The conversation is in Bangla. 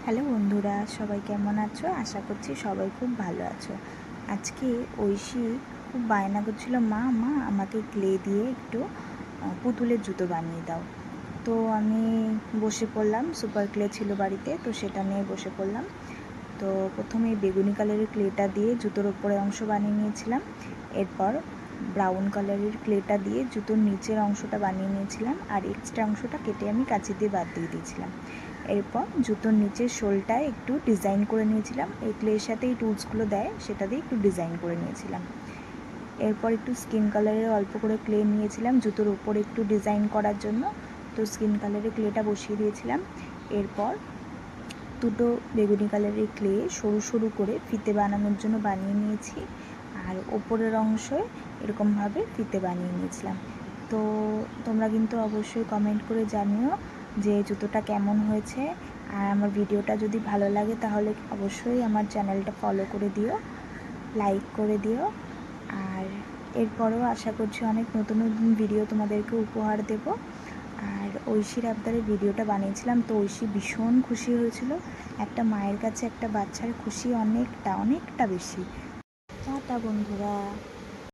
হ্যালো বন্ধুরা, সবাই কেমন আছো? আশা করছি সবাই খুব ভালো আছো। আজকে ঐশী খুব বায়না করছিল, মা মা আমাকে ক্লে দিয়ে একটু পুতুলের জুতো বানিয়ে দাও। তো আমি বসে পড়লাম, সুপার ক্লে ছিল বাড়িতে, তো সেটা নিয়ে বসে পড়লাম। তো প্রথমে বেগুনি কালারের ক্লেটা দিয়ে জুতোর ওপরে অংশ বানিয়ে নিয়েছিলাম। এরপর ব্রাউন কালারের ক্লেটা দিয়ে জুতোর নিচের অংশটা বানিয়ে নিয়েছিলাম, আর এক্সট্রা অংশটা কেটে আমি কাঁচি দিয়ে বাদ দিয়ে দিয়েছিলাম। এরপর জুতোর নিচের শোলটায় একটু ডিজাইন করে নিয়েছিলাম, এই ক্লের সাথে এই টুলসগুলো দেয় সেটা দিয়ে একটু ডিজাইন করে নিয়েছিলাম। এরপর একটু স্কিন কালারের অল্প করে ক্লে নিয়েছিলাম জুতোর উপরে একটু ডিজাইন করার জন্য, তো স্কিন কালারের ক্লেটা বসিয়ে দিয়েছিলাম। এরপর দুটো বেগুনি কালারের ক্লে সরু সরু করে ফিতে বানানোর জন্য বানিয়ে নিয়েছি, আর ওপরের অংশে এরকমভাবে ফিতে বানিয়ে নিয়েছিলাম। তো তোমরা কিন্তু অবশ্যই কমেন্ট করে জানিও যে জুতোটা কেমন হয়েছে। আর আমার ভিডিওটা যদি ভালো লাগে তাহলে অবশ্যই আমার চ্যানেলটা ফলো করে দিও, লাইক করে দিও। আর এরপরেও আশা করছি অনেক নতুন নতুন ভিডিও তোমাদেরকে উপহার দেব। আর ঐশীর আবদারের ভিডিওটা বানিয়েছিলাম, তো ঐশী ভীষণ খুশি হয়েছিল। একটা মায়ের কাছে একটা বাচ্চার খুশি অনেকটা অনেকটা বেশি। টাটা বন্ধুরা।